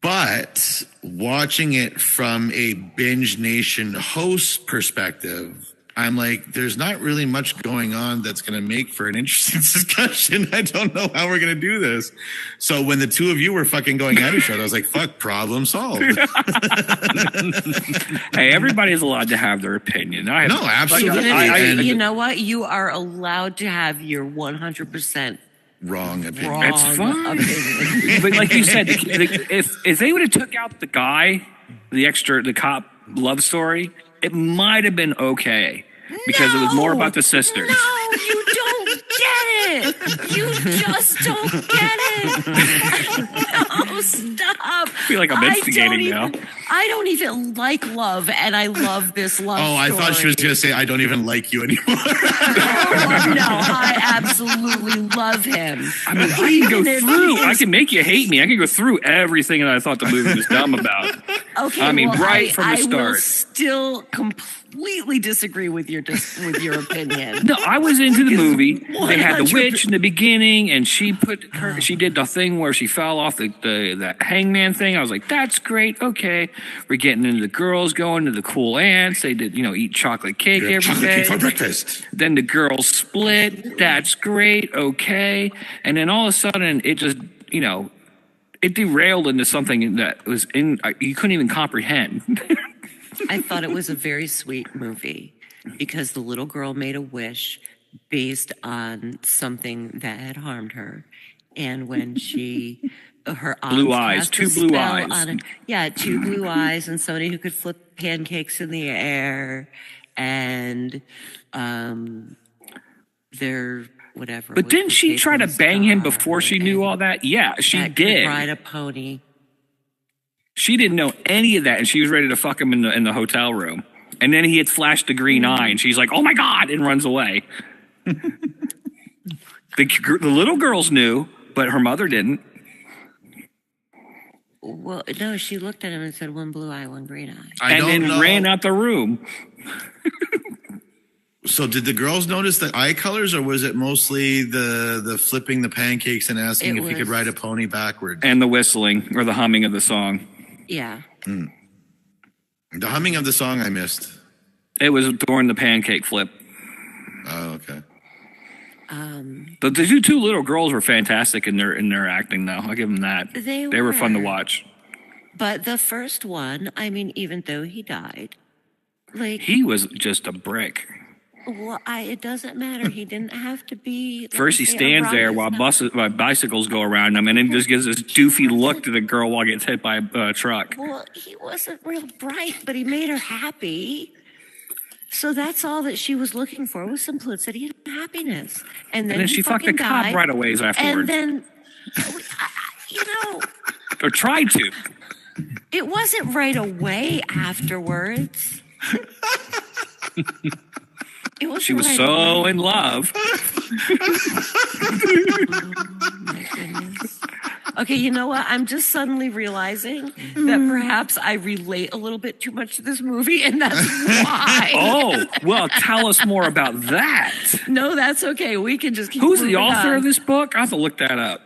But watching it from a Binge Nation host perspective, I'm like, there's not really much going on that's going to make for an interesting discussion. I don't know how we're going to do this. So when the two of you were fucking going at each other, I was like, fuck, problem solved. Hey, everybody's allowed to have their opinion. No, absolutely. And You know what? You are allowed to have your 100% wrong opinion. wrong That's fine. opinion. But like you said, if they would have took out the guy, the cop love story, it might have been okay because it was more about the sisters. No, you don't get it. You just don't get it. No, stop. I feel like I'm instigating now. I don't even like love, and I love this love Oh, I thought she was going to say, I don't even like you anymore. No, I absolutely love him. I mean, I can go through. I can make you hate me. I can go through everything that I thought the movie was dumb about. Okay, I mean, well, right from the I will start. still completely disagree with your opinion. No, I was into the movie. They had the 100%. witch in the beginning, and she did the thing where she fell off the hangman thing. I was like, that's great. Okay, we're getting into the girls going to the cool ants. They did, eat chocolate cake every Chocolate day. cake for breakfast. Then the girls split. That's great. Okay, and then all of a sudden, it just, it derailed into something that was you couldn't even comprehend. I thought it was a very sweet movie because the little girl made a wish based on something that had harmed her. And when her Blue aunts eyes, cast two a blue spell eyes. on it. Yeah, 2 blue eyes and somebody who could flip pancakes in the air and their whatever. But was didn't the she shape try of to the bang him star before she knew all that? Yeah, she that could did. ride a pony. She didn't know any of that, and she was ready to fuck him in the hotel room. And then he had flashed the green eye, and she's like, "Oh my god!" and runs away. The little girls knew, but her mother didn't. Well, no, she looked at him and said, 1 blue eye, 1 green eye. I And don't then know. ran out the room. So did the girls notice the eye colors, or was it mostly the flipping the pancakes and asking It if he could was- ride a pony backwards? And the whistling or the humming of the song. Yeah. The humming of the song I missed. It was during the pancake flip. Oh, okay. The two little girls were fantastic in their acting, though. I'll give them that. They were fun to were. watch. But the first one, I mean, even though he died, like, He was just a brick. well, it doesn't matter. He didn't have to be. let First, me he say, stands a there rock while star. bicycles go around him, and then just gives this doofy look to the girl while gets hit by a truck. Well, he wasn't real bright, but he made her happy. So that's all that she was looking for was simplicity and happiness. And then, And then he she fucked a fucking cop died, right away afterwards. And then, you know, Or tried to. it wasn't right away afterwards. It was She was right so away. in love. My goodness. Okay, you know what? I'm just suddenly realizing that perhaps I relate a little bit too much to this movie, and that's why. Oh, well, tell us more about that. No, that's okay. We can just keep Who's the moving author on. of this book? I have to look that up.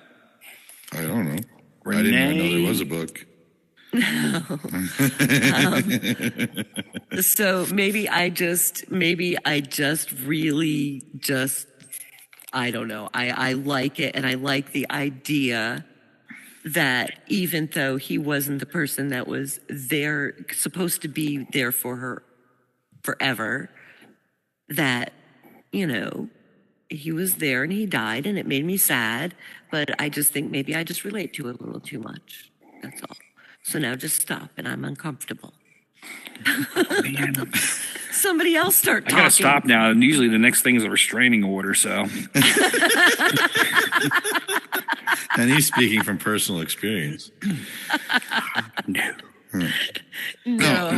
I don't know. I didn't even know there was a book. So maybe I just really just, I don't know. I like it, and I like the idea that even though he wasn't the person that was there, supposed to be there for her forever, that, you know, he was there and he died, and it made me sad, but I just think maybe I just relate to it a little too much. That's all. So now just stop, and I'm uncomfortable. Somebody else start I talking. gotta stop now. And usually the next thing is a restraining order, so. And he's speaking from personal experience. No. No,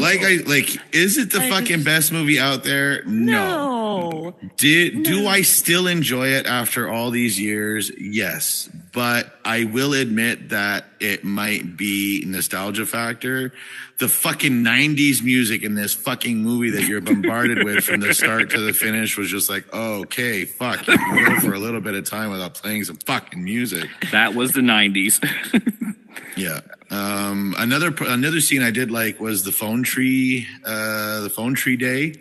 is it the fucking best movie out there? No. Do I still enjoy it after all these years? Yes. But I will admit that it might be nostalgia factor. The fucking 90s music in this fucking movie that you're bombarded with from the start to the finish was just like, oh, okay, fuck. You can go for a little bit of time without playing some fucking music. That was the 90s. Yeah. Another scene I did like was the phone tree day.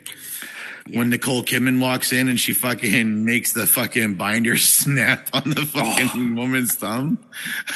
Yeah. When Nicole Kidman walks in and she fucking makes the fucking binder snap on the fucking woman's thumb.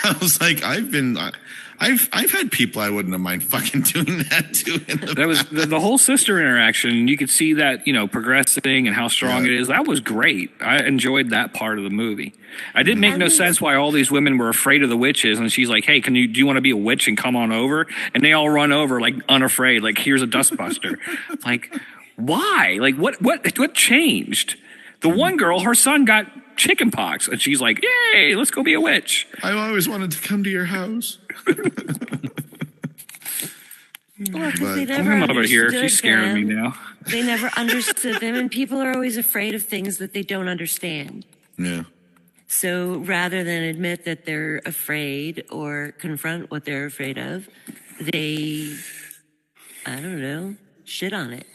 I was like, I've had people I wouldn't have mind fucking doing that to. That was the whole sister interaction. You could see that, you know, progressing and how strong it is. That was great. I enjoyed that part of the movie. I didn't make no sense why all these women were afraid of the witches. And she's like, hey, do you want to be a witch and come on over? And they all run over like unafraid, like here's a dustbuster. Like, why? Like what changed? The one girl, her son got chicken pox, and she's like, yay, let's go be a witch. I always wanted to come to your house. Well, 'cause they never I'm over here. understood She's scaring me them. now. They never understood them, and people are always afraid of things that they don't understand. Yeah. So rather than admit that they're afraid or confront what they're afraid of, they, I don't know, shit on it.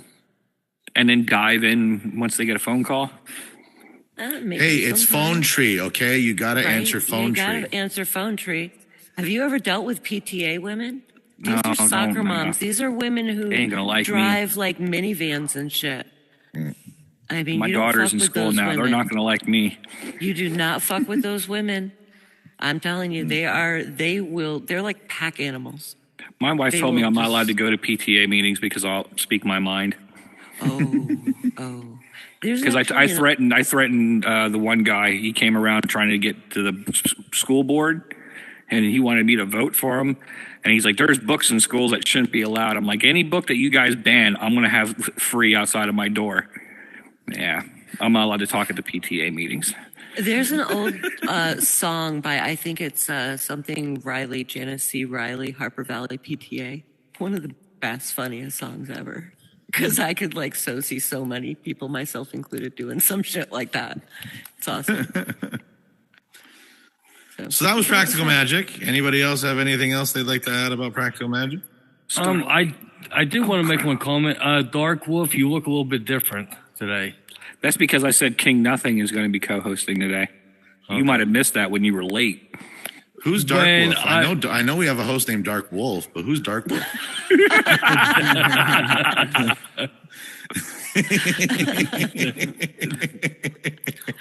And then dive in once they get a phone call. Maybe Hey, it's sometimes, phone tree, okay? You gotta right? answer phone You tree. gotta answer phone tree. Have you ever dealt with PTA women? These No, are soccer no. moms. These are women who They ain't gonna like me. drive like minivans and shit. I mean, My you don't daughter's fuck in with school those now. women. They're not going to like me. You do not fuck with those women. I'm telling you, they're like pack animals. My wife They told me will I'm not just- allowed to go to PTA meetings because I'll speak my mind. Oh. There's Because actually I an- threatened the one guy. He came around trying to get to the school board, and he wanted me to vote for him. And he's like, "There's books in schools that shouldn't be allowed." I'm like, "Any book that you guys ban, I'm going to have free outside of my door." Yeah, I'm not allowed to talk at the PTA meetings. There's an old song by, I think it's something Riley, Janice C. Riley, Harper Valley PTA. One of the best, funniest songs ever. Because I could see so many people, myself included, doing some shit like that. It's awesome. So that was Practical Magic. Anybody else have anything else they'd like to add about Practical Magic? I do want to make one comment. Dark Wolf, you look a little bit different today. That's because I said King Nothing is going to be co-hosting today. Okay. You might have missed that when you were late. Who's Dark When Wolf? I know we have a host named Dark Wolf, but who's Dark Wolf?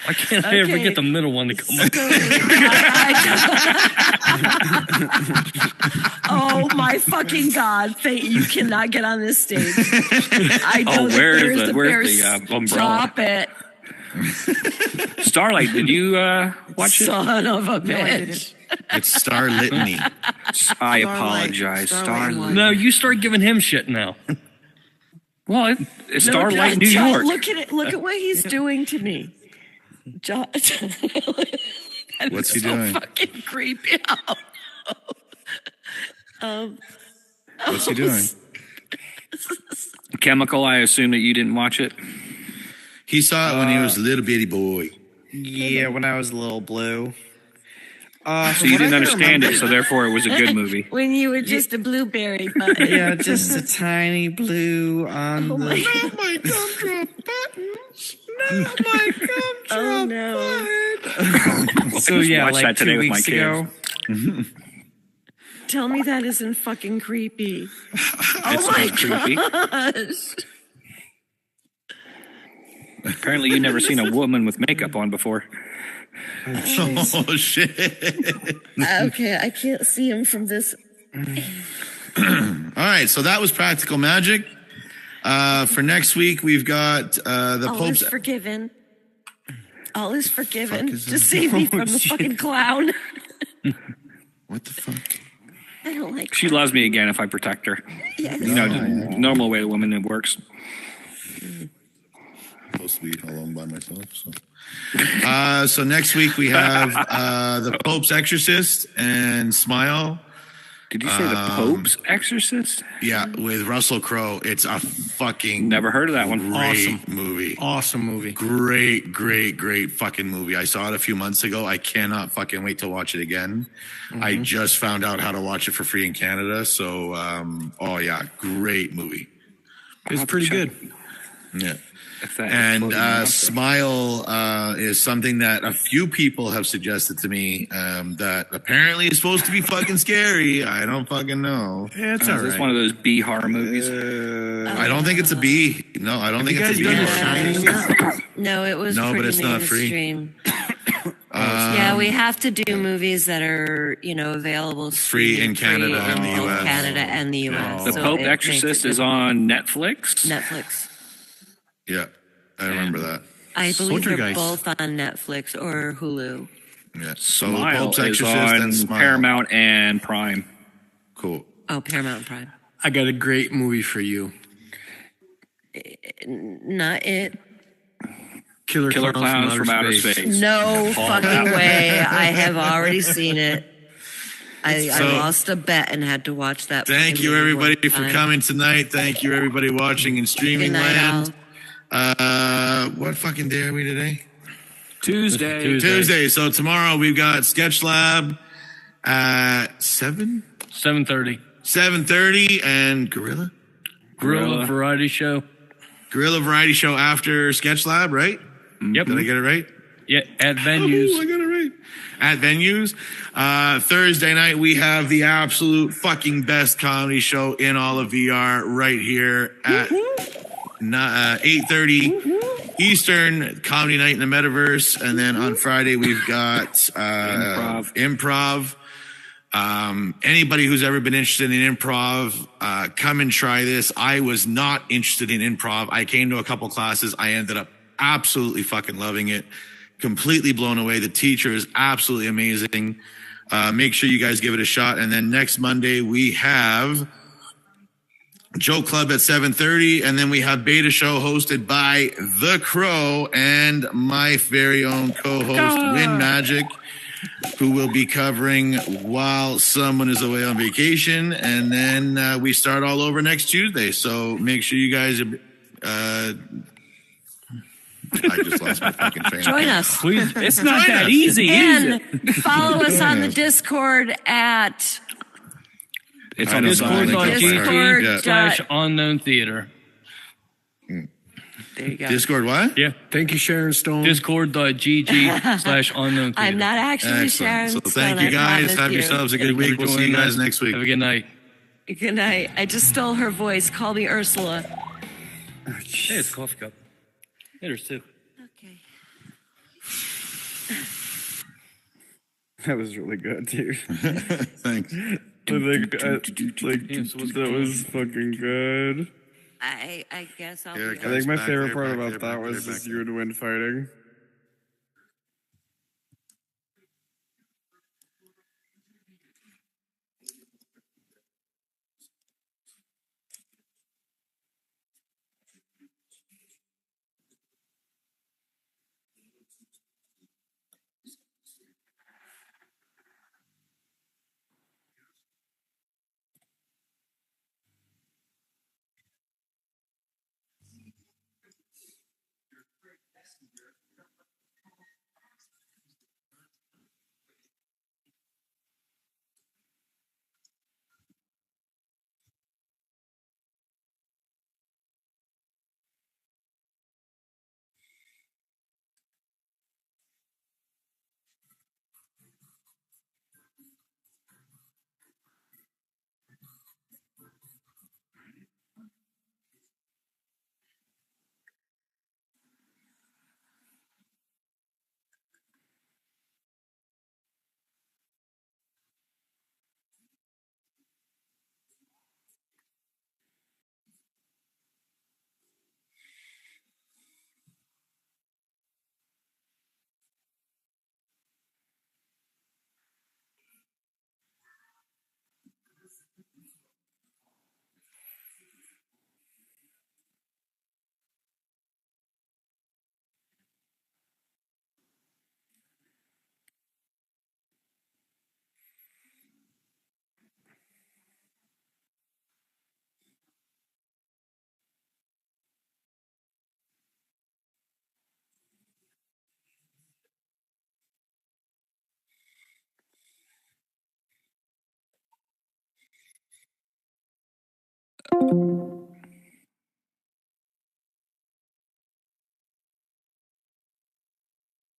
I can't ever get the middle one to come up. Oh my fucking God. You cannot get on this stage. I know that where's there's the umbrella? Stop it. Starlight, did you watch it? Son of a bitch. It's Starlit Me. I apologize. Starlight. No, you start giving him shit now. Well, it's Starlight, New John, York. Look at it. Look at what he's doing to me. John, What's he so doing? Fucking creepy. What's he doing? Chemical, I assume that you didn't watch it. He saw it when he was a little bitty boy. Yeah, when I was a little blue. So you didn't understand it, so therefore it was a good movie. When you were just a blueberry button. Yeah, just a tiny blue on Oh the. my Not my gumdrop buttons. Not my gumdrop Oh no. So yeah, watched like that today 2 with my weeks kids. ago. Tell me that isn't fucking creepy. It's Oh my not creepy. gosh. Oh, Apparently, you've never seen a woman with makeup on before. Oh shit! Okay, I can't see him from this. All right, so that was Practical Magic. For next week, we've got the All Pope's. is forgiven. All is forgiven. is Just that? save me Oh, from the shit. fucking clown. What the fuck? I don't like. She loves me again if I protect her. Yes. You know, the normal way a woman it works. Supposed to be alone by myself. So next week we have the Pope's Exorcist and Smile. Did you say the Pope's Exorcist? Yeah, with Russell Crowe. It's a fucking Never heard of that one. great movie. Awesome movie. Great fucking movie. I saw it a few months ago. I cannot fucking wait to watch it again. I just found out how to watch it for free in Canada. So, oh yeah, great movie. It's pretty good. Yeah. If that And floating out there. Smile is something that a few people have suggested to me that apparently is supposed to be fucking scary. I don't fucking know. Yeah, it's Is all this right. one of those B horror movies? I don't think it's a B. No, I don't think it's a B. done The horror. No, it was No, but pretty it's not free. mainstream. Yeah, we have to do movies that are, available Free in Canada and the in US. Canada and the US. The So Pope it makes Exorcist it is on Netflix. Netflix. Yeah, I remember that. I believe they're Poltergeist. both on Netflix or Hulu. Yeah. So the Smile Pope's is Exorcist on and Smile. Paramount and Prime. Cool. Oh, Paramount Prime. I got a great movie for you. Not it. Killer Clowns from Outer Space. No fucking way. I have already seen it. I So- lost a bet and had to watch that. Thank fucking you, movie everybody, one for time. coming tonight. Thank you, everybody, watching in Good streaming night, land. all. What fucking day are we today? Tuesday. Tuesday. So tomorrow we've got Sketch Lab at 7:30. 7:30, and Gorilla Gorilla Variety Show. Variety Show after Sketch Lab, right? Yep. Did I get it right? Yeah, at venues. Oh, I got it right. At venues. Thursday night, we have the absolute fucking best comedy show in all of VR right here at 8:30 Eastern, Comedy Night in the Metaverse. And then on Friday, we've got improv. Anybody who's ever been interested in improv, come and try this. I was not interested in improv. I came to a couple classes. I ended up absolutely fucking loving it. Completely blown away. The teacher is absolutely amazing. Make sure you guys give it a shot. And then next Monday we have Joe Club at 7:30, and then we have Beta Show hosted by The Crow and my very own co-host Win Magic, who will be covering while someone is away on vacation, and then we start all over next Tuesday. So make sure you guys. I just lost my fucking train. Join us. Please, It's not that easy, is And it? follow us on the Discord at It's I on know the something side. like that. Discord. Yeah. /Unknown Theater. There you go. Discord what? Yeah. Thank you, Sharon Stone. Discord.gg/Unknown Theater. I'm not actually Sharon. Excellent. So thank Stone, you guys. I Have promise yourselves a good Thank you week. for We'll see you joining guys us. next week. Have a good night. Good night. I just stole her voice. Call me Ursula. Hey, it's a coffee cup. Yeah, there's two. Okay. That was really good, dude. Thanks. That was fucking good. I guess I'll. Yeah, be I think my Back favorite there, part back about there, that back was there, just back you and Win fighting.